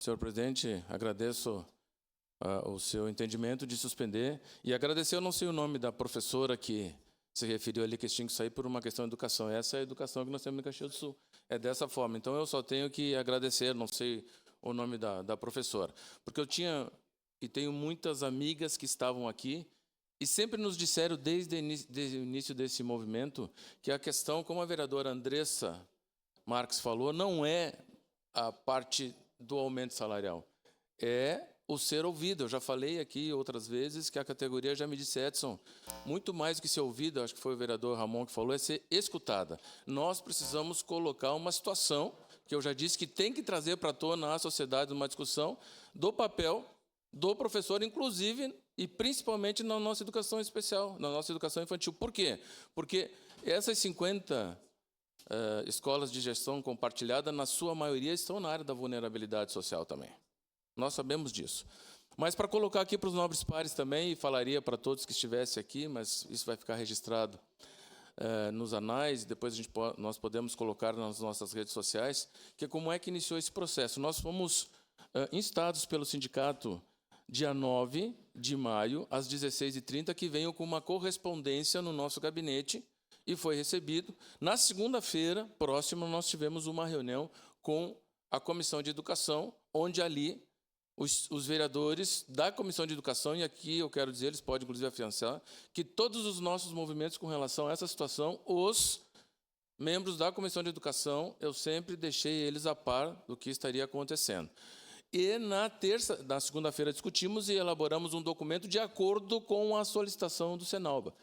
Senhor presidente, agradeço o seu entendimento de suspender e agradecer, eu não sei o nome da professora que se referiu ali, que tinha que sair por uma questão de educação. Essa é a educação que nós temos em Caxias do Sul. É dessa forma. Então, eu só tenho que agradecer, não sei o nome da professora. Porque eu tinha e tenho muitas amigas que estavam aqui e sempre nos disseram, desde o início desse movimento, que a questão, como a vereadora Andressa Marques falou, não é a parte do aumento salarial, é o ser ouvido. Eu já falei aqui outras vezes que a categoria já me disse, Edson, muito mais do que ser ouvida, acho que foi o vereador Ramon que falou, é ser escutada. Nós precisamos colocar uma situação, que eu já disse que tem que trazer para a tona a sociedade uma discussão do papel do professor, inclusive e principalmente na nossa educação especial, na nossa educação infantil. Por quê? Porque essas 50 escolas de gestão compartilhada, na sua maioria, estão na área da vulnerabilidade social também. Nós sabemos disso. Mas para colocar aqui para os nobres pares também, e falaria para todos que estivessem aqui, mas isso vai ficar registrado nos anais, depois nós podemos colocar nas nossas redes sociais, que como é que iniciou esse processo. Nós fomos instados pelo sindicato dia 9 de maio, às 16h30, que veio com uma correspondência no nosso gabinete, e foi recebido. Na segunda-feira próxima, nós tivemos uma reunião com a Comissão de Educação, onde ali os vereadores da Comissão de Educação, e aqui eu quero dizer, eles podem inclusive afiançar, que todos os nossos movimentos com relação a essa situação, os membros da Comissão de Educação, eu sempre deixei eles a par do que estaria acontecendo. E na segunda-feira discutimos e elaboramos um documento de acordo com a solicitação do Senalba.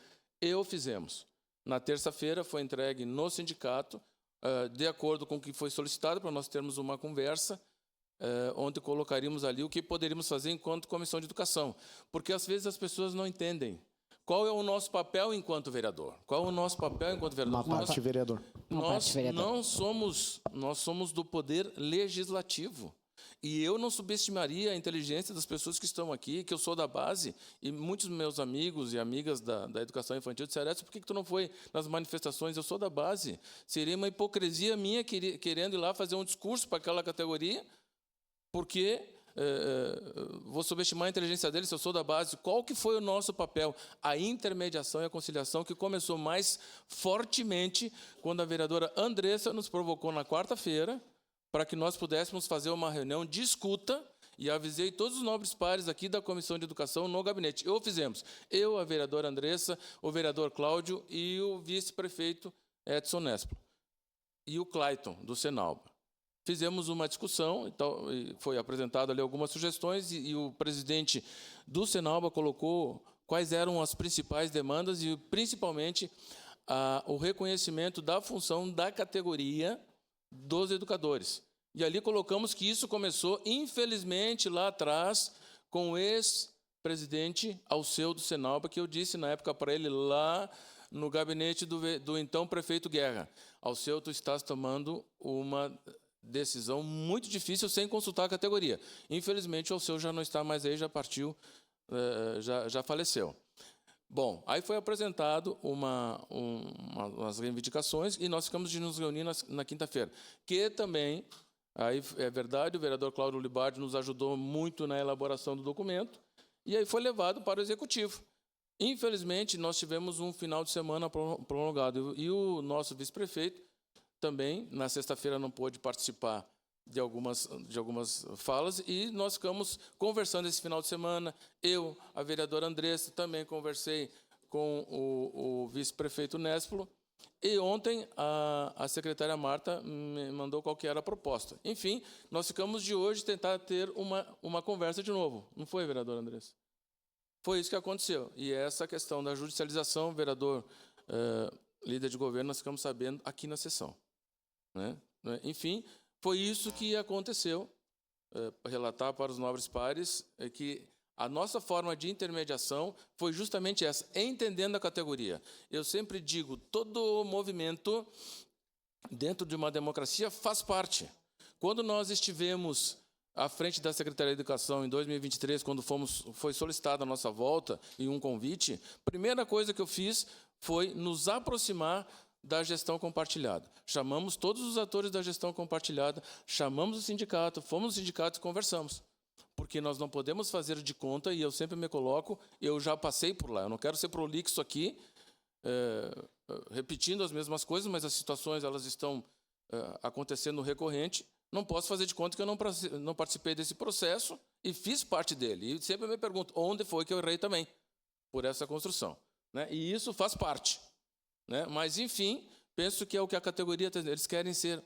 E o fizemos. Na terça-feira foi entregue no sindicato, de acordo com o que foi solicitado, para nós termos uma conversa, onde colocaríamos ali o que poderíamos fazer enquanto Comissão de Educação. Porque, às vezes, as pessoas não entendem. Qual é o nosso papel enquanto vereador? Qual é o nosso papel enquanto vereador? Nós somos do poder legislativo. E eu não subestimaria a inteligência das pessoas que estão aqui, que eu sou da base, e muitos meus amigos e amigas da educação infantil disseram, por que tu não foi nas manifestações? Eu sou da base. Seria uma hipocrisia minha querendo ir lá fazer um discurso para aquela categoria, porque vou subestimar a inteligência deles se eu sou da base. Qual que foi o nosso papel? A intermediação e a conciliação, que começou mais fortemente quando a vereadora Andressa nos provocou na quarta-feira, para que nós pudéssemos fazer uma reunião de escuta, e avisei todos os nobres pares aqui da Comissão de Educação no gabinete. Fizemos. Eu, a vereadora Andressa, o vereador Cláudio e o vice-prefeito Edson Nespolo. E o Clayton, do Senalba. Fizemos uma discussão, então, foi apresentado ali algumas sugestões, e o presidente do Senalba colocou quais eram as principais demandas, e principalmente o reconhecimento da função da categoria dos educadores. E ali colocamos que isso começou, infelizmente, lá atrás, com o ex-presidente Alceu do Senalba, que eu disse na época para ele, lá no gabinete do então prefeito Guerra, Alceu, tu estás tomando uma decisão muito difícil sem consultar a categoria. Infelizmente, o Alceu já não está mais aí, já partiu, já faleceu. Bom, aí foi apresentado umas reivindicações e nós ficamos de nos reunir na quinta-feira. Que também, aí é verdade, o vereador Cláudio Libardi nos ajudou muito na elaboração do documento e aí foi levado para o Executivo. Infelizmente, nós tivemos um final de semana prolongado e o nosso vice-prefeito também, na sexta-feira, não pôde participar de algumas falas, e nós ficamos conversando esse final de semana. Eu, a vereadora Andressa, também conversei com o vice-prefeito Nespolo, e ontem a secretária Marta me mandou qual que era a proposta. Enfim, nós ficamos de hoje tentar ter uma conversa de novo. Não foi, vereadora Andressa? Foi isso que aconteceu. E essa questão da judicialização, vereador líder de governo, nós ficamos sabendo aqui na sessão. Né? Enfim, foi isso que aconteceu, relatar para os nobres pares, que a nossa forma de intermediação foi justamente essa, entendendo a categoria. Eu sempre digo, todo movimento dentro de uma democracia faz parte. Quando nós estivemos à frente da Secretaria de Educação em 2023, quando foi solicitada a nossa volta e um convite, a primeira coisa que eu fiz foi nos aproximar da gestão compartilhada. Chamamos todos os atores da gestão compartilhada, chamamos o sindicato, fomos no sindicato e conversamos. Porque nós não podemos fazer de conta, e eu sempre me coloco, eu já passei por lá, eu não quero ser prolixo aqui, repetindo as mesmas coisas, mas as situações elas estão acontecendo recorrente. Não posso fazer de conta que eu não participei desse processo e fiz parte dele. E sempre me pergunto, onde foi que eu errei também por essa construção, né? E isso faz parte, né? Mas, enfim, penso que é o que a categoria... Eles querem ser,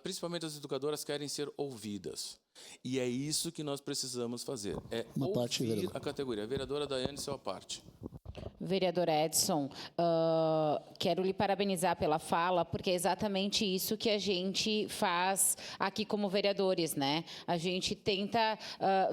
principalmente as educadoras, querem ser ouvidas. E é isso que nós precisamos fazer, é ouvir a categoria. A vereadora Daiane, sua parte. Vereador Edson, quero lhe parabenizar pela fala, porque é exatamente isso que a gente faz aqui como vereadores, né? A gente tenta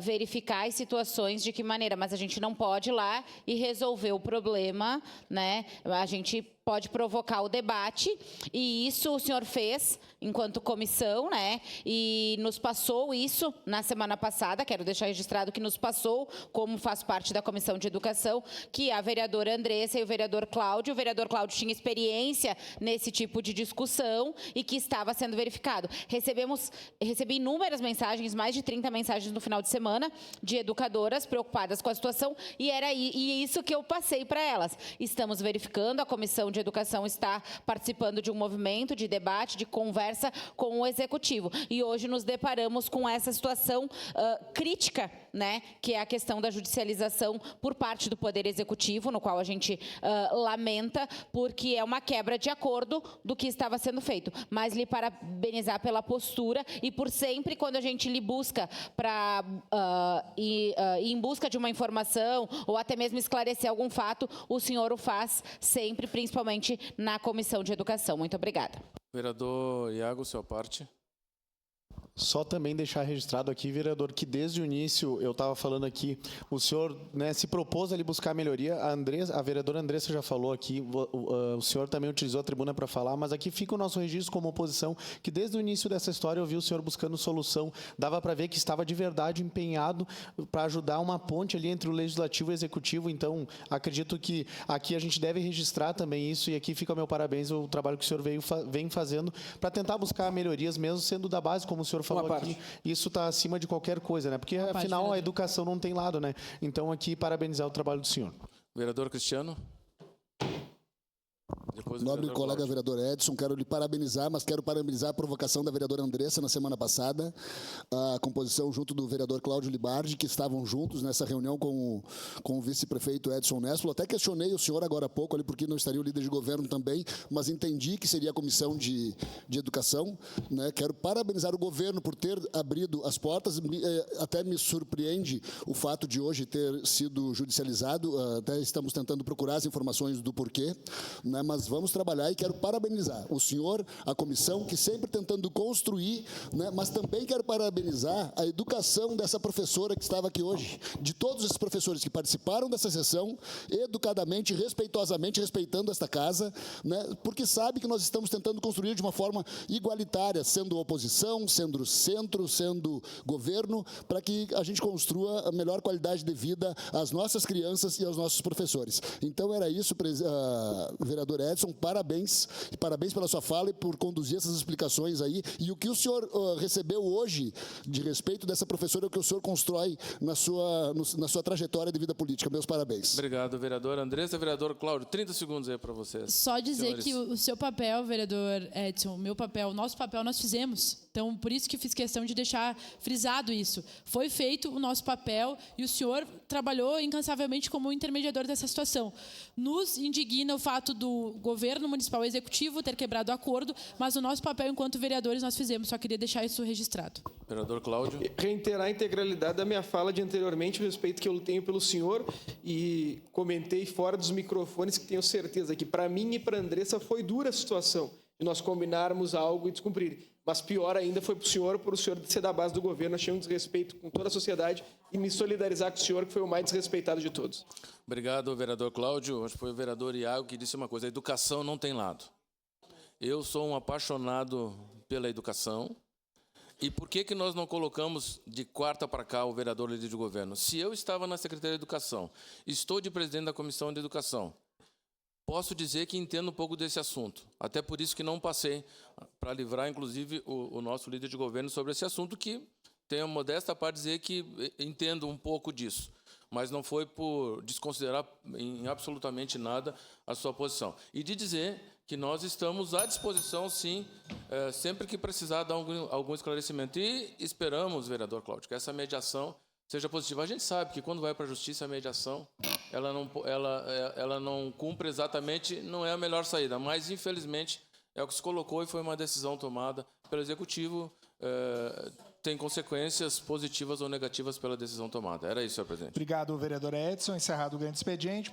verificar as situações de que maneira, mas a gente não pode ir lá e resolver o problema, né? A gente pode provocar o debate, e isso o senhor fez enquanto comissão, né? E nos passou isso na semana passada, quero deixar registrado que nos passou, como faz parte da Comissão de Educação, que a vereadora Andressa e o vereador Cláudio tinha experiência nesse tipo de discussão e que estava sendo verificado. Recebi inúmeras mensagens, mais de 30 mensagens no final de semana, de educadoras preocupadas com a situação, e era isso que eu passei para elas. Estamos verificando, a Comissão de Educação está participando de um movimento de debate, de conversa com o Executivo. E hoje nos deparamos com essa situação crítica, né, que é a questão da judicialização por parte do Poder Executivo, no qual a gente lamenta, porque é uma quebra de acordo do que estava sendo feito. Mas lhe parabenizar pela postura e por sempre, quando a gente lhe busca para ir em busca de uma informação ou até mesmo esclarecer algum fato, o senhor o faz sempre, principalmente na Comissão de Educação. Muito obrigada. Vereador Iago, sua parte. Só também deixar registrado aqui, vereador, que desde o início, eu estava falando aqui, o senhor, né, se propôs ali buscar melhoria, a vereadora Andressa já falou aqui, o senhor também utilizou a tribuna para falar, mas aqui fica o nosso registro como oposição, que desde o início dessa história eu vi o senhor buscando solução, dava para ver que estava de verdade empenhado para ajudar uma ponte ali entre o Legislativo e o Executivo, então acredito que aqui a gente deve registrar também isso, e aqui fica o meu parabéns ao trabalho que o senhor vem fazendo para tentar buscar melhorias, mesmo sendo da base, como o senhor falou aqui, isso está acima de qualquer coisa, né? Porque, afinal, a educação não tem lado, né? Então, aqui, parabenizar o trabalho do senhor. Vereador Cristiano. Nobre colega vereador Edson, quero lhe parabenizar, mas quero parabenizar a provocação da vereadora Andressa na semana passada, a composição junto do vereador Cláudio Libardi, que estavam juntos nessa reunião com o vice-prefeito Edson Nespolo. Até questionei o senhor agora há pouco, ali, porque não estaria o líder de governo também, mas entendi que seria a comissão de educação, né? Quero parabenizar o governo por ter abrido as portas, até me surpreende o fato de hoje ter sido judicializado, até estamos tentando procurar as informações do porquê, né? Mas vamos trabalhar, e quero parabenizar o senhor, a comissão, que sempre tentando construir, né? Mas também quero parabenizar a educação dessa professora que estava aqui hoje, de todos esses professores que participaram dessa sessão, educadamente, respeitosamente, respeitando esta casa, né? Porque sabe que nós estamos tentando construir de uma forma igualitária, sendo oposição, sendo centro, sendo governo, para que a gente construa a melhor qualidade de vida às nossas crianças e aos nossos professores. Então era isso, vereador Edson, parabéns, e parabéns pela sua fala e por conduzir essas explicações aí, e o que o senhor recebeu hoje de respeito dessa professora, é o que o senhor constrói na sua trajetória de vida política. Meus parabéns. Obrigado, vereador Andressa. Vereador Cláudio, 30 segundos aí para vocês. Só dizer senhores, que o seu papel, vereador Edson, o meu papel, o nosso papel nós fizemos. Então, por isso que fiz questão de deixar frisado isso. Foi feito o nosso papel e o senhor trabalhou incansavelmente como intermediador dessa situação. Nos indigna o fato do governo municipal e executivo ter quebrado o acordo, mas o nosso papel enquanto vereadores nós fizemos. Só queria deixar isso registrado. Vereador Cláudio. Reiterar a integralidade da minha fala de anteriormente, o respeito que eu tenho pelo senhor, e comentei fora dos microfones que tenho certeza que para mim e para a Andressa foi dura a situação de nós combinarmos algo e descumprir. Mas pior ainda foi para o senhor, por o senhor ser da base do governo. Achei um desrespeito com toda a sociedade e me solidarizar com o senhor, que foi o mais desrespeitado de todos. Obrigado, vereador Cláudio. Acho que foi o vereador Iago que disse uma coisa: a educação não tem lado. Eu sou um apaixonado pela educação. E por que nós não colocamos de quarta para cá o vereador líder de governo? Se eu estava na Secretaria de Educação, estou de presidente da Comissão de Educação, posso dizer que entendo um pouco desse assunto. Até por isso que não passei para livrar, inclusive, o nosso líder de governo sobre esse assunto, que tenho a modesta parte de dizer que entendo um pouco disso. Mas não foi por desconsiderar em absolutamente nada a sua posição. E de dizer que nós estamos à disposição, sim, sempre que precisar dar algum esclarecimento. E esperamos, vereador Cláudio, que essa mediação seja positiva. A gente sabe que quando vai para a justiça, a mediação ela não cumpre exatamente, não é a melhor saída, mas, infelizmente, é o que se colocou e foi uma decisão tomada pelo Executivo, tem consequências positivas ou negativas pela decisão tomada. Era isso, senhor presidente. Obrigado, vereador Edson. Encerrado o grande expediente.